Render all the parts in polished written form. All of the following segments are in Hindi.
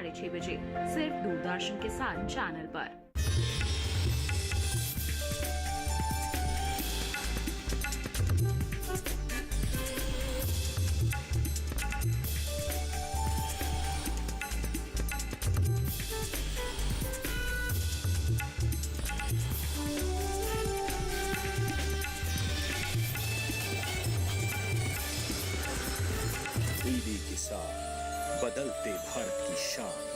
6:30 बजे सिर्फ दूरदर्शन किसान चैनल पर। डीडी किसान, बदलते भारत की शान।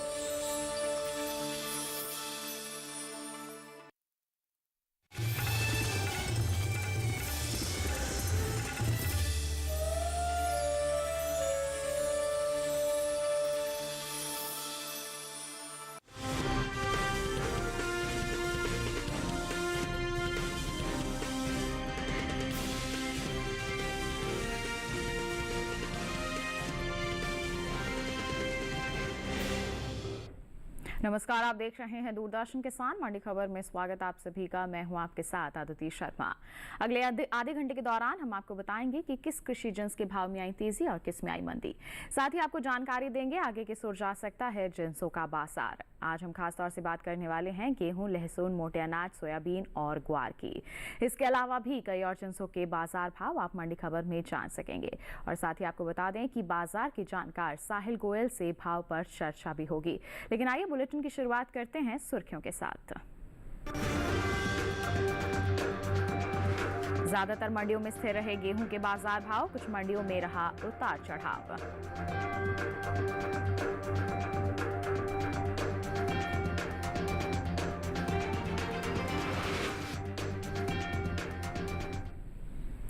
नमस्कार, आप देख रहे हैं दूरदर्शन किसान मंडी खबर में। स्वागत आप सभी का। मैं हूं आपके साथ आदिति शर्मा। अगले आधे घंटे के दौरान हम आपको बताएंगे कि किस कृषि जिन्स के भाव में आई तेजी और किस में आई मंदी। साथ ही आपको जानकारी देंगे आगे किस ओर जा सकता है जिन्सों का बाजार। आज हम खास तौर से बात करने वाले हैं गेहूं, लहसुन, मोटे अनाज, सोयाबीन और ग्वार की। इसके अलावा भी कई और जिन्सों के बाजार भाव आप मंडी खबर में जान सकेंगे। और साथ ही आपको बता दें कि बाजार के जानकार साहिल गोयल से भाव पर चर्चा भी होगी। लेकिन आइए बुलेटिन की शुरुआत करते हैं सुर्खियों के साथ। ज्यादातर मंडियों में स्थिर रहे गेहूं के बाजार भाव, कुछ मंडियों में रहा उतार चढ़ाव।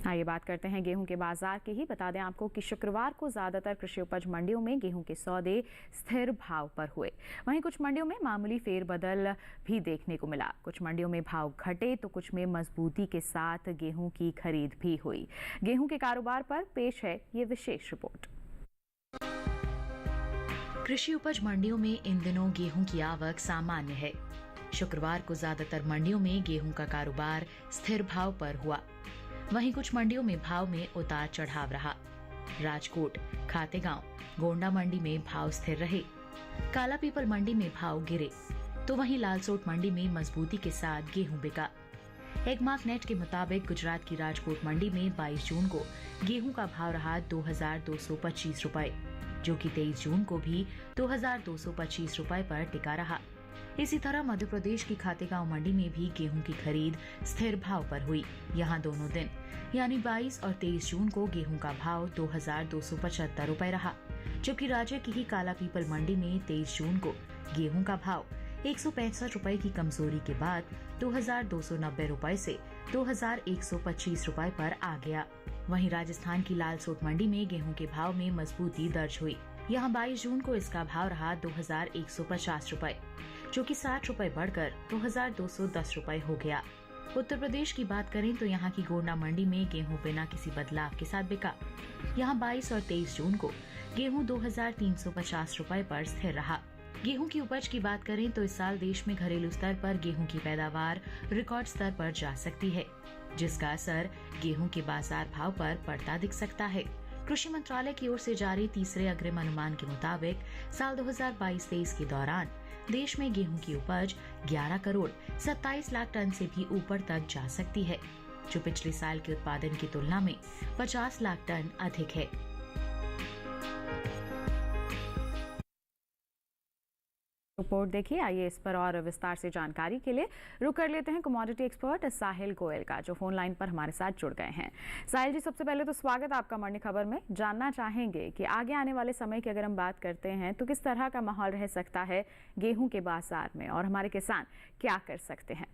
आइए बात करते हैं गेहूं के बाजार की ही। बता दें आपको कि शुक्रवार को ज्यादातर कृषि उपज मंडियों में गेहूं के सौदे स्थिर भाव पर हुए। वहीं कुछ मंडियों में मामूली फेरबदल भी देखने को मिला। कुछ मंडियों में भाव घटे तो कुछ में मजबूती के साथ गेहूं की खरीद भी हुई। गेहूं के कारोबार पर पेश है ये विशेष रिपोर्ट। कृषि उपज मंडियों में इन दिनों गेहूं की आवक सामान्य है। शुक्रवार को ज्यादातर मंडियों में गेहूं का कारोबार स्थिर भाव पर हुआ। वहीं कुछ मंडियों में भाव में उतार चढ़ाव रहा। राजकोट, खातेगांव, गोंडा मंडी में भाव स्थिर रहे। काला पीपल मंडी में भाव गिरे तो वहीं लालसोट मंडी में मजबूती के साथ गेहूं बिका। एगमार्क नेट के मुताबिक गुजरात की राजकोट मंडी में 22 जून को गेहूं का भाव रहा 2225 रुपए, जो कि 23 जून को भी 2225 रुपए पर टिका रहा। इसी तरह मध्य प्रदेश की खातेगांव मंडी में भी गेहूं की खरीद स्थिर भाव पर हुई। यहाँ दोनों दिन यानी 22 और 23 जून को गेहूं का भाव 2275 रुपए रहा, जबकि राज्य की ही काला पीपल मंडी में 23 जून को गेहूं का भाव 165 रुपए की कमजोरी के बाद 2290 रुपए से 2125 रुपए पर आ गया। वहीं राजस्थान की लालसोट मंडी में गेहूं के भाव में मजबूती दर्ज हुई। यहाँ 22 जून को इसका भाव रहा 2150 रुपए, जो कि 60 रुपए बढ़कर 2210 रुपए हो गया। उत्तर प्रदेश की बात करें तो यहाँ की गोंडा मंडी में गेहूं बिना किसी बदलाव के साथ बिका। यहाँ 22 और 23 जून को गेहूं 2350 रुपए पर स्थिर रहा। गेहूं की उपज की बात करें तो इस साल देश में घरेलू स्तर पर गेहूं की पैदावार रिकॉर्ड स्तर पर जा सकती है, जिसका असर गेहूं के बाजार भाव पर पड़ता दिख सकता है। कृषि मंत्रालय की ओर से जारी तीसरे अग्रिम अनुमान के मुताबिक साल 2022-23 के दौरान देश में गेहूं की उपज 11 करोड़ 27 लाख टन से भी ऊपर तक जा सकती है, जो पिछले साल के उत्पादन की तुलना में 50 लाख टन अधिक है। रिपोर्ट देखिए। आइए इस पर और विस्तार से जानकारी के लिए रुक कर लेते हैं कमोडिटी एक्सपर्ट साहिल गोयल का, जो फोन लाइन पर हमारे साथ जुड़ गए हैं। साहिल जी, सबसे पहले तो स्वागत आपका मंडी खबर में। जानना चाहेंगे कि आगे आने वाले समय की अगर हम बात करते हैं तो किस तरह का माहौल रह सकता है गेहूं के बाजार में और हमारे किसान क्या कर सकते हैं?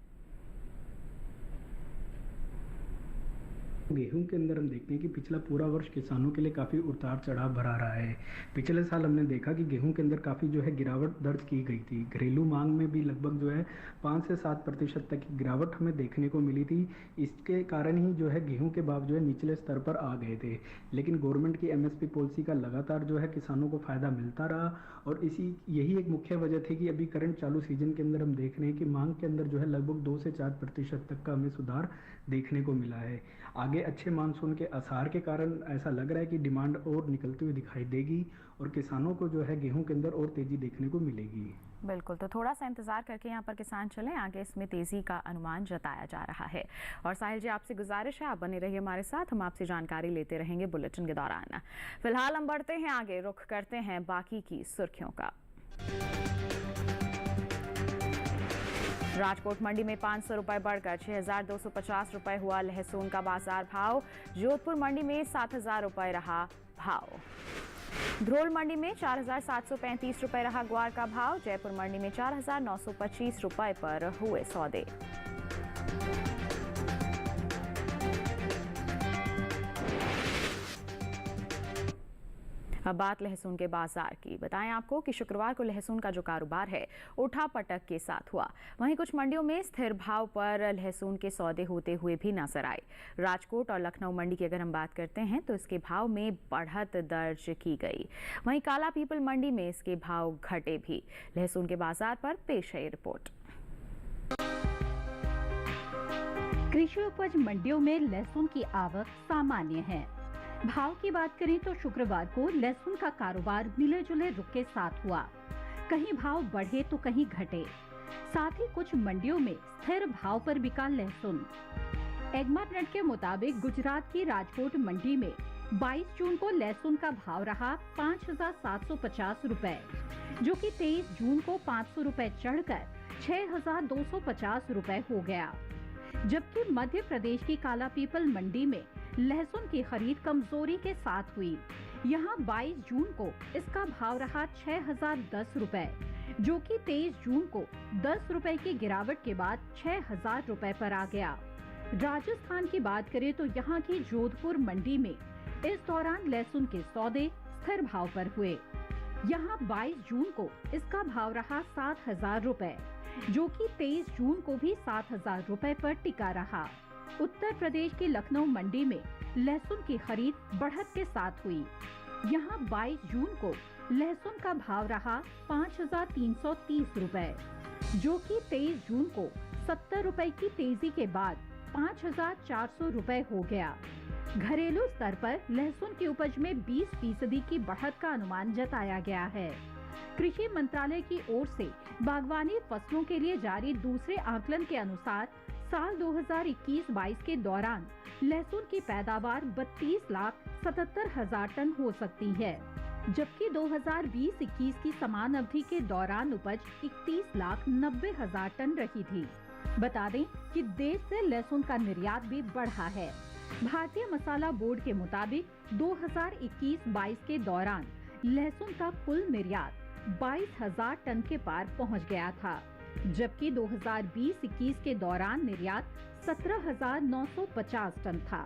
गेहूं के अंदर हम देखते हैं कि पिछला पूरा वर्ष किसानों के लिए काफ़ी उतार चढ़ाव भरा रहा है। पिछले साल हमने देखा कि गेहूं के अंदर काफ़ी जो है गिरावट दर्ज की गई थी। घरेलू मांग में भी लगभग जो है 5 से 7% तक की गिरावट हमें देखने को मिली थी। इसके कारण ही जो है गेहूं के भाव जो है निचले स्तर पर आ गए थे। लेकिन गवर्नमेंट की MSP पॉलिसी का लगातार जो है किसानों को फायदा मिलता रहा और यही एक मुख्य वजह थी कि अभी करंट चालू सीजन के अंदर हम देख रहे हैं कि मांग के अंदर जो है लगभग 2 से 4% तक का हमें सुधार देखने को मिला है। आगे अच्छे मानसून के आसार के कारण ऐसा लग रहा है कि डिमांड और निकलती हुई दिखाई देगी और किसानों को जो है गेहूं के अंदर और तेजी देखने को मिलेगी। बिल्कुल, तो थोड़ा सा इंतजार करके यहाँ पर किसान चलें, आगे इसमें तेजी का अनुमान जताया जा रहा है। और साहिल जी, आपसे गुजारिश है आप बने रहिए हमारे साथ, हम आपसे जानकारी लेते रहेंगे बुलेटिन के दौरान। फिलहाल हम बढ़ते हैं आगे, रुख करते हैं बाकी की सुर्खियों का। राजकोट मंडी में 500 रुपए बढ़कर 6,250 रुपए हुआ लहसुन का बाजार भाव। जोधपुर मंडी में 7,000 रुपए रहा भाव। ध्रोल मंडी में 4,735 रुपए रहा ग्वार का भाव। जयपुर मंडी में 4,925 रुपए पर हुए सौदे। अब बात लहसुन के बाजार की। बताएं आपको कि शुक्रवार को लहसुन का जो कारोबार है उठापटक के साथ हुआ। वहीं कुछ मंडियों में स्थिर भाव पर लहसुन के सौदे होते हुए भी नजर आए। राजकोट और लखनऊ मंडी की अगर हम बात करते हैं तो इसके भाव में बढ़त दर्ज की गई। वहीं काला पीपल मंडी में इसके भाव घटे भी। लहसुन के बाजार पर पेश है रिपोर्ट। कृषि उपज मंडियों में लहसुन की आवक सामान्य है। भाव की बात करें तो शुक्रवार को लहसुन का कारोबार मिले जुले रुख के साथ हुआ। कहीं भाव बढ़े तो कहीं घटे। साथ ही कुछ मंडियों में स्थिर भाव पर बिका लहसुन। एग्मार्ट के मुताबिक गुजरात की राजकोट मंडी में 22 जून को लहसुन का भाव रहा 5,750 रुपए, जो कि 23 जून को 500 रुपए चढ़कर 6,250 रुपए हो गया। जबकि मध्य प्रदेश की काला पीपल मंडी में लहसुन की खरीद कमजोरी के साथ हुई। यहां 22 जून को इसका भाव रहा 6,010 रुपए, जो कि 23 जून को 10 रुपए की गिरावट के बाद 6,000 रुपए पर आ गया। राजस्थान की बात करें तो यहां की जोधपुर मंडी में इस दौरान लहसुन के सौदे स्थिर भाव पर हुए। यहां 22 जून को इसका भाव रहा 7,000 रुपए, जो कि 23 जून को भी 7,000 रुपए पर टिका रहा। उत्तर प्रदेश की लखनऊ मंडी में लहसुन की खरीद बढ़त के साथ हुई। यहां 22 जून को लहसुन का भाव रहा 5,330 रुपए, जो कि 23 जून को 70 रुपए की तेजी के बाद 5,400 रुपए हो गया। घरेलू स्तर पर लहसुन की उपज में 20% की बढ़त का अनुमान जताया गया है। कृषि मंत्रालय की ओर से बागवानी फसलों के लिए जारी दूसरे आकलन के अनुसार साल 2021-22 के दौरान लहसुन की पैदावार 32,77,000 टन हो सकती है, जबकि 2020-21 की समान अवधि के दौरान उपज 31,90,000 टन रही थी। बता दें कि देश से लहसुन का निर्यात भी बढ़ा है। भारतीय मसाला बोर्ड के मुताबिक 2021-22 के दौरान लहसुन का कुल निर्यात 22,000 टन के पार पहुंच गया था, जबकि 2020-21 के दौरान निर्यात 17,950 टन था।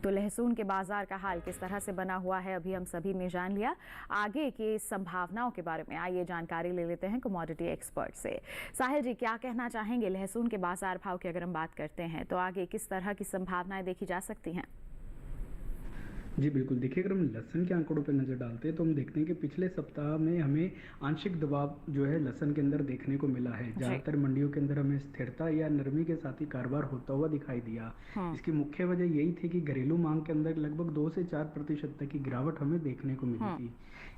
तो लहसुन के बाजार का हाल किस तरह से बना हुआ है अभी हम सभी ने जान लिया। आगे की संभावनाओं के बारे में आइए जानकारी ले लेते हैं कमोडिटी एक्सपर्ट से। साहिल जी, क्या कहना चाहेंगे लहसुन के बाजार भाव की अगर हम बात करते हैं तो आगे किस तरह की संभावनाएं देखी जा सकती हैं? जी बिल्कुल, देखिए अगर हम लहसुन के आंकड़ों पर नज़र डालते हैं तो हम देखते हैं कि पिछले सप्ताह में हमें आंशिक दबाव जो है लहसुन के अंदर देखने को मिला है। ज़्यादातर मंडियों के अंदर हमें स्थिरता या नरमी के साथ ही कारोबार होता हुआ दिखाई दिया। इसकी मुख्य वजह यही थी कि घरेलू मांग के अंदर लगभग 2 से 4% तक की गिरावट हमें देखने को मिली थी।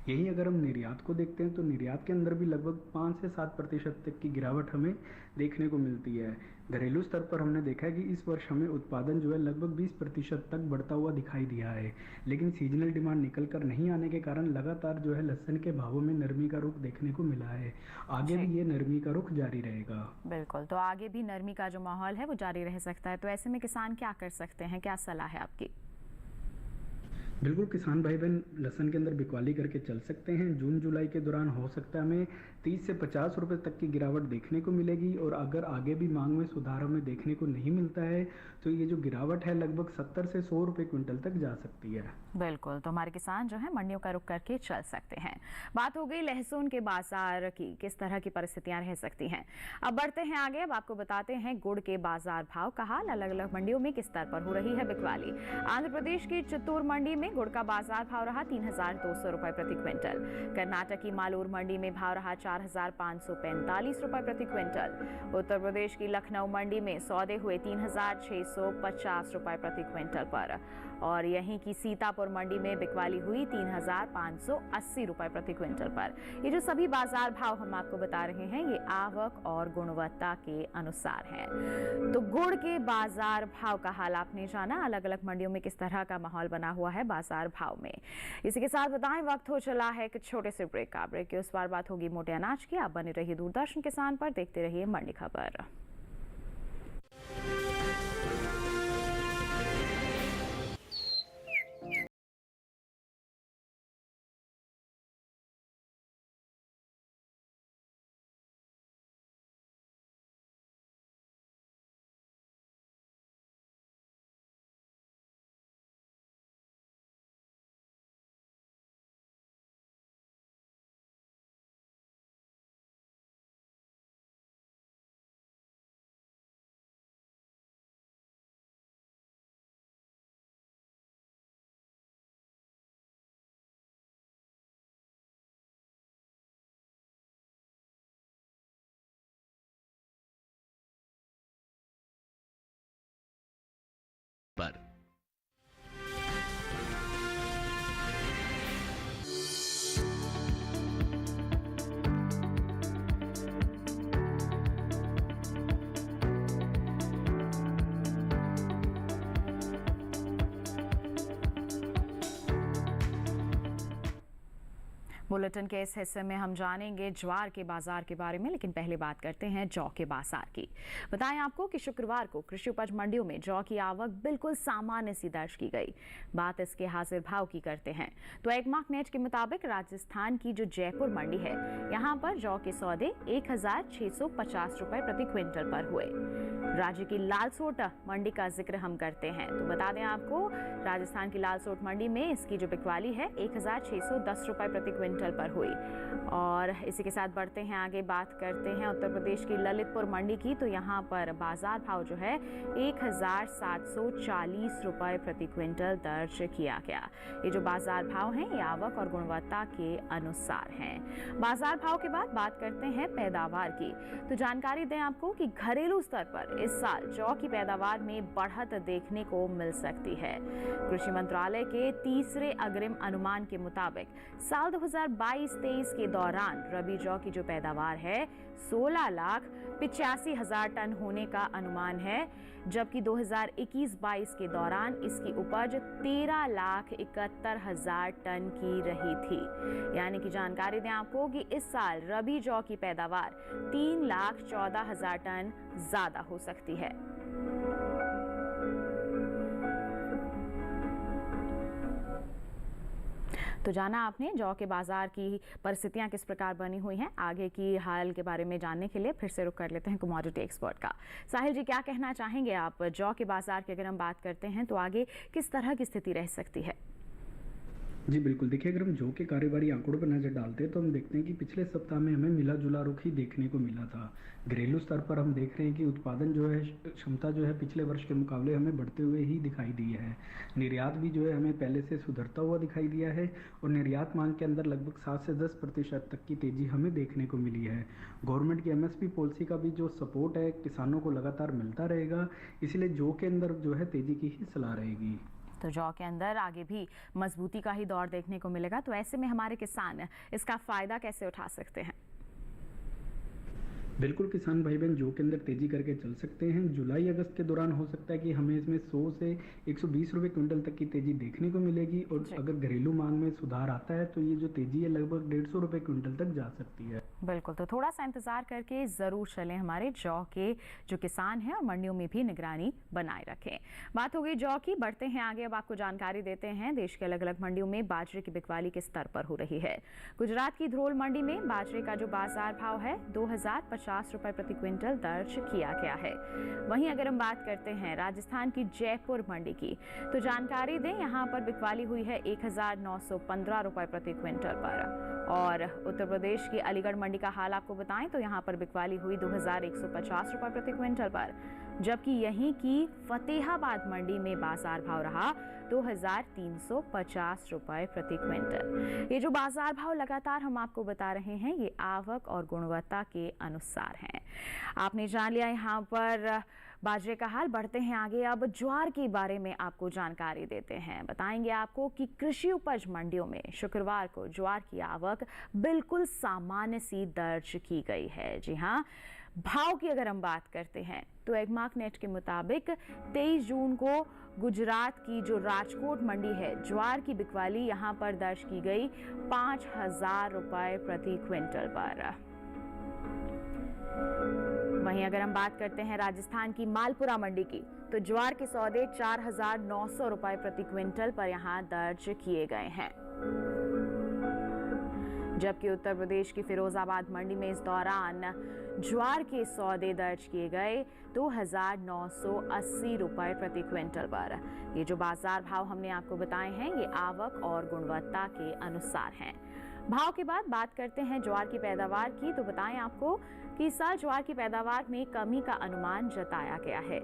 यही अगर हम निर्यात को देखते हैं तो निर्यात के अंदर भी लगभग 5 से 7% तक की गिरावट हमें देखने को मिलती है। घरेलू स्तर पर हमने देखा है कि इस वर्ष हमें उत्पादन जो है लगभग 20% तक बढ़ता हुआ दिखाई दिया है, लेकिन सीजनल डिमांड निकल कर नहीं आने के कारण लगातार जो है लहसुन के भावों में नरमी का रुख देखने को मिला है। आगे भी ये नरमी का रुख जारी रहेगा। बिल्कुल, तो आगे भी नरमी का जो माहौल है वो जारी रह सकता है। तो ऐसे में किसान क्या कर सकते हैं, क्या सलाह है आपकी? बिल्कुल, किसान भाई बहन लहसुन के अंदर बिकवाली करके चल सकते हैं। जून जुलाई के दौरान हो सकता है हमें 30 से 50 रुपए तक की गिरावट देखने को मिलेगी, और अगर आगे भी मांग में सुधार हमें देखने को नहीं मिलता है तो ये जो गिरावट है लगभग 70 से 100 रुपए क्विंटल तक जा सकती है। बिल्कुल, तो हमारे किसान जो है मंडियों का रुख करके चल सकते हैं। बात हो गई लहसुन के बाजार की, किस तरह की परिस्थितियां रह सकती हैं। अब बढ़ते हैं आगे। अब आपको बताते हैं गुड़ के बाजार भाव का हाल अलग अलग मंडियों में किस स्तर पर हो रही है बिकवाली। आंध्र प्रदेश की चित्तूर मंडी में में गुड़ का बाजार भाव रहा 3,200 रुपए प्रति क्विंटल। कर्नाटक की मालूर मंडी में भाव रहा 4,545 रुपए प्रति क्विंटल। उत्तर प्रदेश की लखनऊ मंडी में सौदे हुए 3,650 रुपए प्रति क्विंटल पर और यहीं की सीतापुर मंडी में बिकवाली हुई 3,580 रुपए प्रति क्विंटल पर। ये जो सभी बाजार भाव हम आपको बता रहे हैं ये आवक और गुणवत्ता के अनुसार है। तो गुड़ के बाजार भाव का हाल आपने जाना। अलग अलग मंडियों में किस तरह का माहौल बना हुआ है बाजार भाव में। इसी के साथ बताएं वक्त हो चला है एक छोटे से ब्रेक का। ब्रेक के उस बार बात होगी मोटे अनाज की। आप बने रहिए दूरदर्शन किसान पर, देखते रहिए मंडी खबर। पर बुलेटिन के इस हिस्से में हम जानेंगे ज्वार के बाजार के बारे में, लेकिन पहले बात करते हैं जौ के बाजार की। बताएं आपको कि शुक्रवार को कृषि उपज मंडियों में जौ की आवक बिल्कुल सामान्य सी दर्ज की गई। बात इसके हाजिर भाव की करते हैं तो एकमार्क नेट के मुताबिक राजस्थान की जो जयपुर मंडी है यहाँ पर जौ के सौदे 1,650 रुपए प्रति क्विंटल पर हुए। राज्य की लालसोट मंडी का जिक्र हम करते हैं तो बता दें आपको राजस्थान की लालसोट मंडी में इसकी जो बिकवाली है 1,610 रुपए प्रति क्विंटल पर हुई। और इसी के साथ बढ़ते हैं आगे, बात करते हैं उत्तर प्रदेश की ललितपुर मंडी की। तो यहाँ पर बाजार भाव जो है 1,740 रुपए प्रति क्विंटल दर्ज किया गया। ये जो बाजार भाव हैं ये आवक और गुणवत्ता के अनुसार हैं। बाजार भाव के बाद बात करते हैं पैदावार की। तो जानकारी दें आपको कि घरेलू स्तर पर इस साल जौ की पैदावार में बढ़त देखने को मिल सकती है। कृषि मंत्रालय के तीसरे अग्रिम अनुमान के मुताबिक साल 2022-23 के दौरान रबी जौ की जो पैदावार है 16,85,000 टन होने का अनुमान है, जबकि 2021-22 के दौरान इसकी उपज 13,71,000 टन की रही थी। यानी कि जानकारी दें आपको कि इस साल रबी जौ की पैदावार 3,14,000 टन ज्यादा हो सकती है। तो जाना आपने जौ के बाजार की परिस्थितियां किस प्रकार बनी हुई हैं। आगे की हाल के बारे में जानने के लिए फिर से रुख कर लेते हैं कमोडिटी एक्सपर्ट का। साहिल जी, क्या कहना चाहेंगे आप? जौ के बाजार की अगर हम बात करते हैं तो आगे किस तरह की स्थिति रह सकती है? जी बिल्कुल, देखिए अगर हम जौ के कारोबारी आंकड़ों पर नज़र डालते हैं तो हम देखते हैं कि पिछले सप्ताह में हमें मिला जुला रुख ही देखने को मिला था। घरेलू स्तर पर हम देख रहे हैं कि उत्पादन जो है क्षमता जो है पिछले वर्ष के मुकाबले हमें बढ़ते हुए ही दिखाई दी है। निर्यात भी जो है हमें पहले से सुधरता हुआ दिखाई दिया है और निर्यात मांग के अंदर लगभग 7 से 10% तक की तेजी हमें देखने को मिली है। गवर्नमेंट की MSP पॉलिसी का भी जो सपोर्ट है किसानों को लगातार मिलता रहेगा, इसलिए जौ के अंदर जो है तेजी की ही सलाह रहेगी। तो जौ के अंदर आगे भी मजबूती का ही दौर देखने को मिलेगा। तो ऐसे में हमारे किसान इसका फायदा कैसे उठा सकते हैं? बिल्कुल, किसान भाई बहन जौ के अंदर तेजी करके चल सकते हैं। जुलाई अगस्त के दौरान हो सकता है कि हमें इसमें 100 से 120 रुपए क्विंटल तक की तेजी देखने को मिलेगी और अगर घरेलू मांग में सुधार आता है तो ये जो तेजी है लगभग 150 रुपए क्विंटल तक जा सकती है। बिल्कुल, तो थोड़ा सा इंतजार करके जरूर चलें हमारे जौ के जो किसान हैं और मंडियों में भी निगरानी बनाए रखें। बात हो गई जौ की, बढ़ते हैं आगे। अब आपको जानकारी देते हैं देश के अलग अलग मंडियों में बाजरे की बिकवाली किस स्तर पर हो रही है। गुजरात की ध्रोल मंडी में बाजरे का जो बाजार भाव है 2,050 रुपए प्रति क्विंटल दर्ज किया गया है। वहीं अगर हम बात करते हैं राजस्थान की जयपुर मंडी की, तो जानकारी दें यहाँ पर बिकवाली हुई है 1,915 रुपए प्रति क्विंटल पर। और उत्तर प्रदेश की अलीगढ़ मंडी का हाल आपको बताएं तो यहाँ पर बिकवाली हुई 2,150 रुपए प्रति क्विंटल पर। जबकि यहीं की फतेहाबाद मंडी में बाजार भाव रहा 2350 रुपए प्रति क्विंटल। ये जो बाजार भाव लगातार हम आपको बता रहे हैं, ये आवक और गुणवत्ता के अनुसार हैं। आपने जान लिया यहाँ पर बाजरे का हाल। बढ़ते हैं आगे, अब ज्वार के बारे में आपको जानकारी देते हैं। बताएंगे आपको कि कृषि उपज मंडियों में शुक्रवार को ज्वार की आवक बिल्कुल सामान्य सी दर्ज की गई है। जी हाँ, भाव की अगर हम बात करते हैं तो एगमार्क नेट के मुताबिक 23 जून को गुजरात की जो राजकोट मंडी है, ज्वार की बिकवाली यहां पर दर्ज की गई 5000 रुपए प्रति क्विंटल पर। वहीं अगर हम बात करते हैं राजस्थान की मालपुरा मंडी की, तो ज्वार के सौदे 4900 रुपए प्रति क्विंटल पर यहां दर्ज किए गए हैं। जबकि उत्तर प्रदेश की फिरोजाबाद मंडी में इस दौरान ज्वार के सौदे दर्ज किए गए 2980 रुपए प्रति क्विंटल पर। ये जो बाजार भाव हमने आपको बताए हैं, ये आवक और गुणवत्ता के अनुसार हैं। भाव के बाद बात करते हैं ज्वार की पैदावार की, तो बताएं आपको कि इस साल ज्वार की पैदावार में कमी का अनुमान जताया गया है।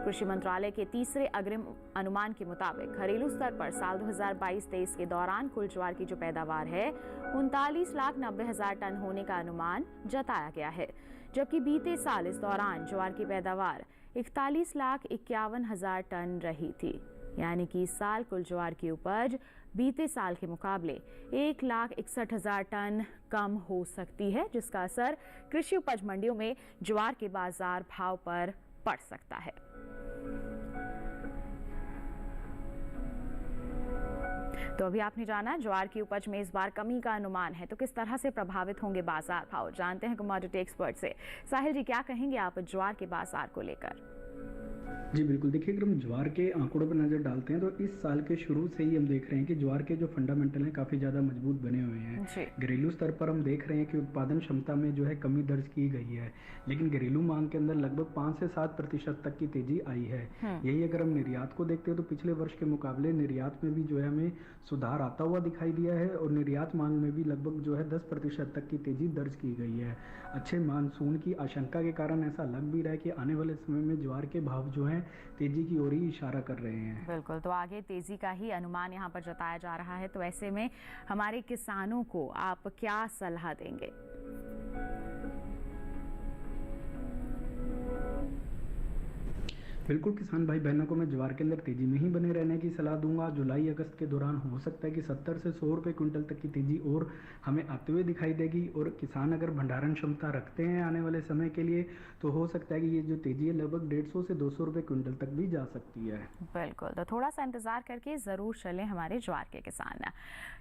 कृषि मंत्रालय के तीसरे अग्रिम अनुमान के मुताबिक घरेलू स्तर पर साल 2022-23 के दौरान कुल ज्वार की जो पैदावार है 39,90,000 टन होने का अनुमान जताया गया है। जबकि बीते साल इस दौरान ज्वार की पैदावार 41,51,000 टन रही थी। यानी कि इस साल कुल ज्वार की उपज बीते साल के मुकाबले 1,61,000 टन कम हो सकती है, जिसका असर कृषि उपज मंडियों में ज्वार के बाजार भाव पर पड़ सकता है। तो अभी आपने जाना ज्वार की उपज में इस बार कमी का अनुमान है, तो किस तरह से प्रभावित होंगे बाजार भाव, जानते हैं कमोडिटी एक्सपर्ट से। साहिल जी, क्या कहेंगे आप ज्वार के बाजार को लेकर? जी बिल्कुल, देखिए अगर हम ज्वार के आंकड़ों पर नज़र डालते हैं तो इस साल के शुरू से ही हम देख रहे हैं कि ज्वार के जो फंडामेंटल हैं काफ़ी ज़्यादा मजबूत बने हुए हैं। घरेलू स्तर पर हम देख रहे हैं कि उत्पादन क्षमता में जो है कमी दर्ज की गई है, लेकिन घरेलू मांग के अंदर लगभग 5 से 7% तक की तेजी आई है। यही अगर हम निर्यात को देखते हैं तो पिछले वर्ष के मुकाबले निर्यात में भी जो है हमें सुधार आता हुआ दिखाई दिया है और निर्यात मांग में भी लगभग जो है 10% तक की तेजी दर्ज की गई है। अच्छे मानसून की आशंका के कारण ऐसा लग भी रहा है कि आने वाले समय में ज्वार के भाव जो है तेजी की ओर ही इशारा कर रहे हैं। बिल्कुल, तो आगे तेजी का ही अनुमान यहाँ पर जताया जा रहा है। तो ऐसे में हमारे किसानों को आप क्या सलाह देंगे? बिल्कुल, किसान भाई बहनों को मैं ज्वार के अंदर तेजी में ही बने रहने की सलाह दूंगा। जुलाई अगस्त के दौरान हो सकता है कि 70 से 100 रुपये क्विंटल तक की तेजी और हमें आते हुए दिखाई देगी। और किसान अगर भंडारण क्षमता रखते हैं आने वाले समय के लिए तो हो सकता है कि ये जो तेजी है लगभग 150 से 200 रुपये क्विंटल तक भी जा सकती है। बिल्कुल, तो थोड़ा सा इंतजार करके जरूर चलें हमारे ज्वार के किसान।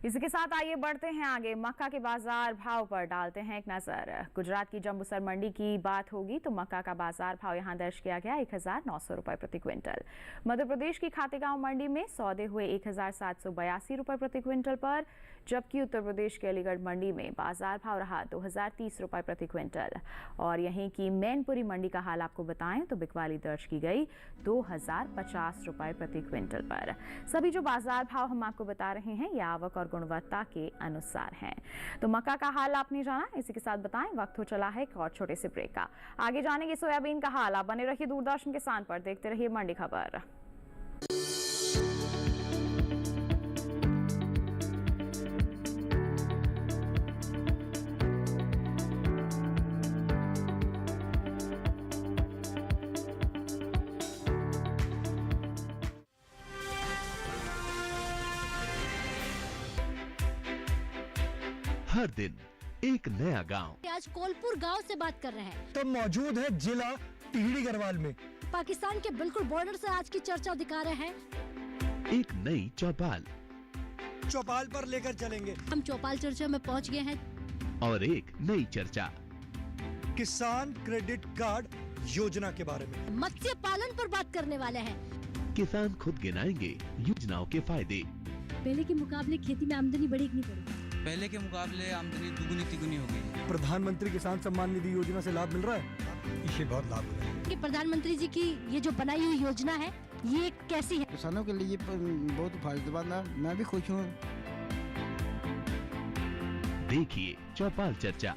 इसी के साथ आइए बढ़ते हैं आगे, मक्का के बाजार भाव पर डालते हैं एक नजर। गुजरात की जंबूसर मंडी की बात होगी तो मक्का का बाजार भाव यहाँ दर्ज किया गया 1,900 रुपए प्रति क्विंटल। मध्य प्रदेश की खातेगांव मंडी में सौदे हुए 1,782 रुपए प्रति क्विंटल पर, जबकि उत्तर प्रदेश के अलीगढ़ मंडी में बाजार भाव रहा 2,030 रुपए प्रति क्विंटल। और यहीं की मैनपुरी मंडी का हाल आपको बताएं तो बिकवाली दर्ज की गई 2,050 रुपए प्रति क्विंटल पर। सभी जो बाजार भाव हम आपको बता रहे हैं ये आवक और गुणवत्ता के अनुसार हैं। तो मक्का का हाल आपने जाना, इसी के साथ बताएं वक्त हो चला है एक और छोटे से ब्रेक का। आगे जानेंगे सोयाबीन का हाल। आप बने रहिए दूरदर्शन किसान पर, देखते रहिए मंडी खबर। हर दिन एक नया गांव। आज कोलपुर गांव से बात कर रहे हैं तो मौजूद है जिला टिहरी गढ़वाल में। पाकिस्तान के बिल्कुल बॉर्डर से आज की चर्चा दिखा रहे हैं। एक नई चौपाल पर लेकर चलेंगे। हम चौपाल चर्चा में पहुंच गए हैं। और एक नई चर्चा किसान क्रेडिट कार्ड योजना के बारे में। मत्स्य पालन पर बात करने वाले हैं। किसान खुद गिनाएंगे योजनाओं के फायदे। पहले के मुकाबले खेती में आमदनी बढ़ी कि नहीं बढ़ी? पहले के मुकाबले आमदनी दुगुनी तिगुनी हो गई। प्रधानमंत्री किसान सम्मान निधि योजना से लाभ मिल रहा है, इससे बहुत लाभ हो रहा है। कि प्रधानमंत्री जी की ये जो बनाई हुई योजना है ये कैसी है? किसानों के लिए बहुत फायदेमंद है, मैं भी खुश हूँ। देखिए चौपाल चर्चा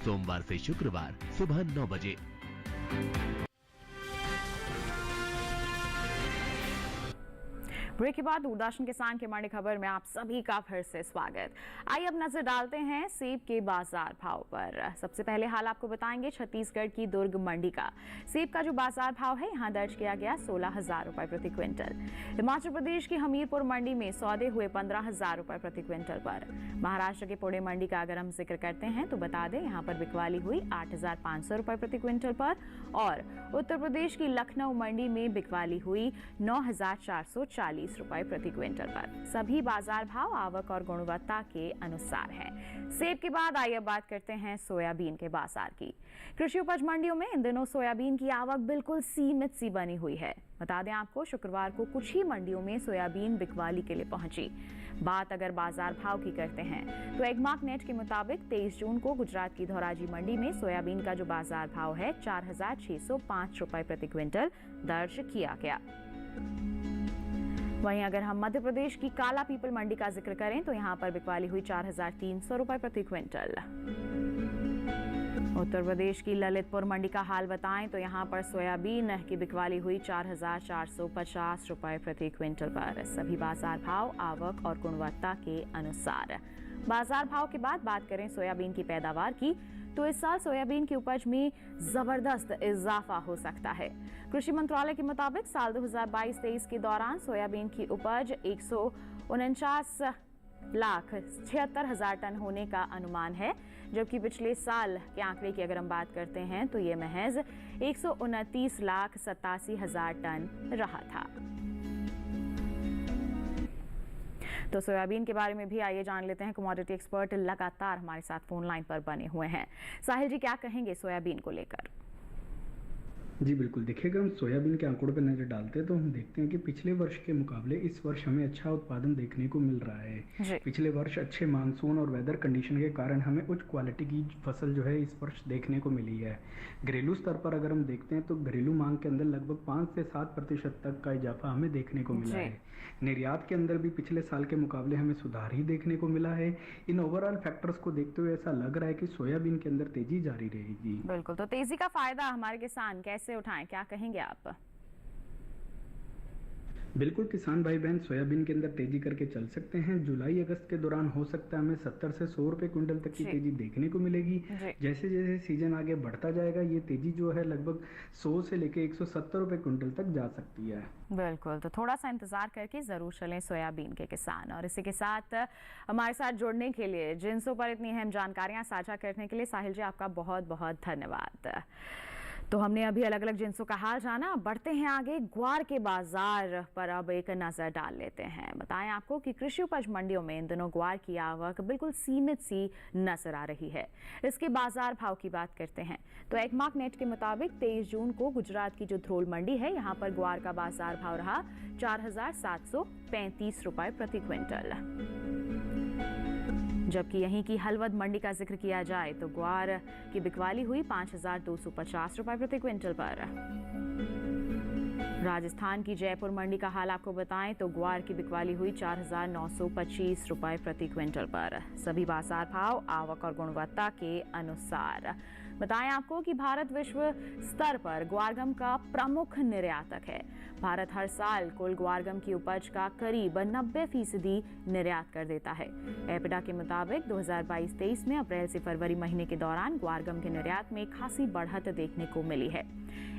सोमवार से शुक्रवार सुबह 9 बजे। ब्रेक के बाद दूरदर्शन किसान की मंडी खबर में आप सभी का फिर से स्वागत। आइए अब नजर डालते हैं सेब के बाजार भाव पर। सबसे पहले हाल आपको बताएंगे छत्तीसगढ़ की दुर्ग मंडी का। सेब का जो बाजार भाव है यहाँ दर्ज किया गया 16,000 रुपए प्रति क्विंटल। हिमाचल प्रदेश की हमीरपुर मंडी में सौदे हुए 15,000 रुपए प्रति क्विंटल पर। महाराष्ट्र के पुणे मंडी का अगर हम जिक्र करते हैं तो बता दें यहाँ पर बिकवाली हुई 8,500 रुपए प्रति क्विंटल पर और उत्तर प्रदेश की लखनऊ मंडी में बिकवाली हुई 9,440 रुपए प्रति क्विंटल पर। सभी बाजार भाव आवक और गुणवत्ता के अनुसार हैं। सेब के बाद आइए बात करते हैं सोयाबीन के बाजार की। कृषि उपज मंडियों में इन दिनों सोयाबीन की आवक बिल्कुल सीमित सी बनी हुई है। बता दें आपको शुक्रवार को कुछ ही मंडियों में सोयाबीन बिकवाली के लिए पहुंची। बात अगर बाजार भाव की करते हैं तो एगमार्क नेट के मुताबिक 23 जून को गुजरात की धोराजी मंडी में सोयाबीन का जो बाजार भाव है 4,605 रुपए प्रति क्विंटल दर्ज किया गया। वहीं अगर हम मध्य प्रदेश की काला पीपल मंडी का जिक्र करें तो यहां पर बिकवाली हुई 4,300 रुपए प्रति क्विंटल। उत्तर प्रदेश की ललितपुर मंडी का हाल बताएं तो यहां पर सोयाबीन की बिकवाली हुई 4,450 रुपए प्रति क्विंटल पर। सभी बाजार भाव आवक और गुणवत्ता के अनुसार। बाजार भाव के बाद बात करें सोयाबीन की पैदावार की तो इस साल सोयाबीन की उपज में जबरदस्त इजाफा हो सकता है। कृषि मंत्रालय के मुताबिक साल 2022-23 के दौरान सोयाबीन की उपज 149,76,000 टन होने का अनुमान है, जबकि पिछले साल के आंकड़े की अगर हम बात करते हैं तो ये महज 129,87,000 टन रहा था। तो सोयाबीन के बारे में भी आइए जान लेते हैं। कमोडिटी एक्सपर्ट लगातार हमारे साथ फोन लाइन पर बने हुए हैं। साहिल जी क्या कहेंगे सोयाबीन को लेकर? जी बिल्कुल, देखिएगा हम सोयाबीन के आंकड़ों पर नजर डालते हैं तो हम देखते हैं कि पिछले वर्ष के मुकाबले इस वर्ष हमें अच्छा उत्पादन देखने को मिल रहा है। पिछले वर्ष अच्छे मानसून और वेदर कंडीशन के कारण हमें उच्च क्वालिटी की फसल जो है इस वर्ष देखने को मिली है। घरेलू स्तर पर अगर हम देखते हैं तो घरेलू मांग के अंदर लगभग 5 से 7% तक का इजाफा हमें देखने को मिला है। निर्यात के अंदर भी पिछले साल के मुकाबले हमें सुधार ही देखने को मिला है। इन ओवरऑल फैक्टर्स को देखते हुए ऐसा लग रहा है कि सोयाबीन के अंदर तेजी जारी रहेगी। बिल्कुल, तो तेजी का फायदा हमारे किसान कैसे उठाएं, क्या कहेंगे आप? बिल्कुल, किसान भाई बहन सोयाबीन के अंदर तेजी करके चल सकते हैं। जुलाई अगस्त के दौरान हो सकता है हमें 70 से 100 रुपए क्विंटल तक की तेजी देखने को मिलेगी। जैसे जैसे सीजन आगे बढ़ता जाएगा ये तेजी जो है लगभग 100 से लेके 170 रुपए क्विंटल तक जा सकती है। बिल्कुल, तो थोड़ा सा इंतजार करके जरूर चलें सोयाबीन के किसान। और इसी के साथ हमारे साथ जुड़ने के लिए, जिनसों पर इतनी अहम जानकारियां साझा करने के लिए साहिल जी आपका बहुत बहुत धन्यवाद। तो हमने अभी अलग अलग जिन्सों का हाल जाना। बढ़ते हैं आगे, ग्वार के बाजार पर अब एक नजर डाल लेते हैं। बताएं आपको कि कृषि उपज मंडियों में इन दिनों ग्वार की आवक बिल्कुल सीमित सी नजर आ रही है। इसके बाजार भाव की बात करते हैं तो एगमार्क नेट के मुताबिक 23 जून को गुजरात की जो ध्रोल मंडी है यहाँ पर ग्वार का बाजार भाव रहा 4,735 रुपए प्रति क्विंटल। जबकि यहीं की हलवद मंडी का जिक्र किया जाए तो ग्वार की बिकवाली हुई 5,250 रुपए प्रति क्विंटल पर। राजस्थान की जयपुर मंडी का हाल आपको बताएं तो ग्वार की बिकवाली हुई 4,925 रुपए प्रति क्विंटल पर। सभी बाजार भाव आवक और गुणवत्ता के अनुसार। बताएं आपको कि भारत विश्व स्तर पर ग्वारगम का प्रमुख निर्यातक है। भारत हर साल कुल ग्वारगम की उपज का करीब 90% निर्यात कर देता है। एपिडा के मुताबिक 2022-23 में अप्रैल से फरवरी महीने के दौरान ग्वारगम के निर्यात में खासी बढ़त देखने को मिली है।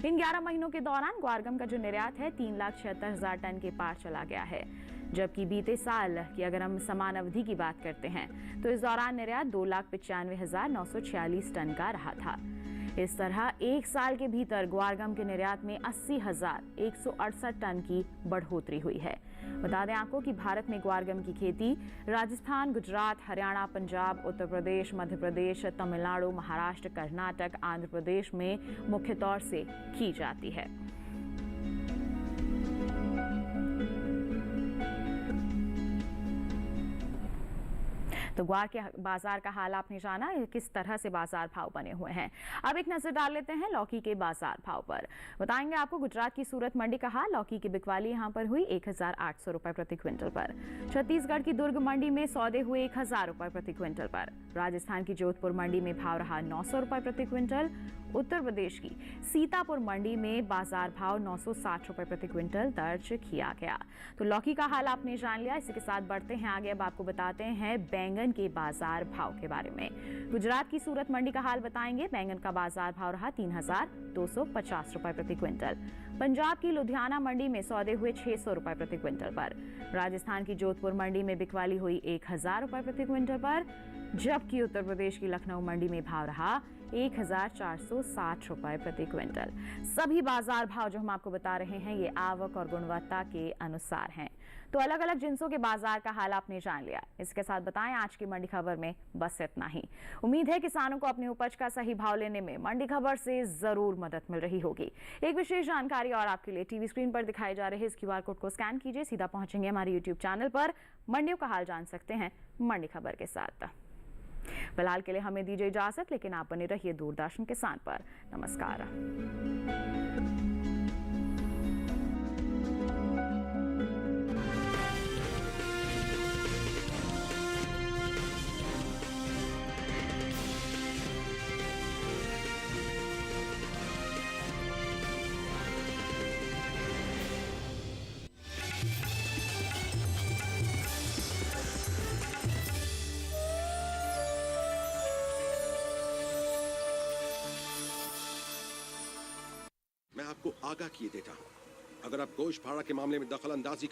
इन 11 महीनों के दौरान ग्वारगम का जो निर्यात है 3,76,000 टन के पार चला गया है। जबकि बीते साल की अगर हम समान अवधि की बात करते हैं तो इस दौरान निर्यात 2,95,946 टन का रहा था। इस तरह एक साल के भीतर ग्वारगम के निर्यात में 80,168 टन की बढ़ोतरी हुई है। बता दें आपको कि भारत में ग्वारगम की खेती राजस्थान, गुजरात, हरियाणा, पंजाब, उत्तर प्रदेश, मध्य प्रदेश, तमिलनाडु, महाराष्ट्र, कर्नाटक, आंध्र प्रदेश में मुख्य तौर से की जाती है। तो ग्वार के बाजार का हाल आपने जाना, किस तरह से बाजार भाव बने हुए हैं। अब एक नजर डाल लेते हैं लौकी के बाजार भाव पर। बताएंगे आपको गुजरात की सूरत मंडी का हाल। लौकी की बिकवाली यहां पर हुई 1800 रुपए प्रति क्विंटल पर। छत्तीसगढ़ की दुर्ग मंडी में सौदे हुए 1000 रुपए प्रति क्विंटल पर। राजस्थान की जोधपुर मंडी में भाव रहा 900 रुपए प्रति क्विंटल। उत्तर प्रदेश की सीतापुर मंडी में बाजार भाव 960 रुपए प्रति क्विंटल दर्ज किया गया। तो लौकी का हाल आपने जान लिया। इसी के साथ बढ़ते हैं आगे। अब आपको बताते हैं बैंगन के बाजार भाव के बारे में। गुजरात की सूरत मंडी का हाल बताएंगे। बैंगन का बाजार भाव रहा 3250 रुपए प्रति क्विंटल। पंजाब की लुधियाना मंडी में सौदे हुए 600 रुपए प्रति क्विंटल पर। राजस्थान की जोधपुर मंडी में बिकवाली हुई 1000 रुपए प्रति क्विंटल पर, जबकि उत्तर प्रदेश की लखनऊ मंडी में भाव रहा 1460 रुपए प्रति क्विंटल। सभी बाजार भाव जो हम आपको बता रहे हैं ये आवक और गुणवत्ता के अनुसार हैं। तो अलग अलग जिन्सों के बाजार का हाल आपने जान लिया। इसके साथ बताएं आज की मंडी खबर में बस इतना ही। उम्मीद है किसानों को अपनी उपज का सही भाव लेने में मंडी खबर से जरूर मदद मिल रही होगी। एक विशेष जानकारी और आपके लिए टीवी स्क्रीन पर दिखाए जा रहे इस QR कोड को स्कैन कीजिए, सीधा पहुंचेंगे हमारे YouTube चैनल पर। मंडियों का हाल जान सकते हैं मंडी खबर के साथ। फिलहाल के लिए हमें दीजिए इजाजत, लेकिन आप बने रहिए दूरदर्शन किसान पर। नमस्कार। मैं आपको आगाह किए देता हूं, अगर आप गोश्त फाड़ा के मामले में दखल अंदाजी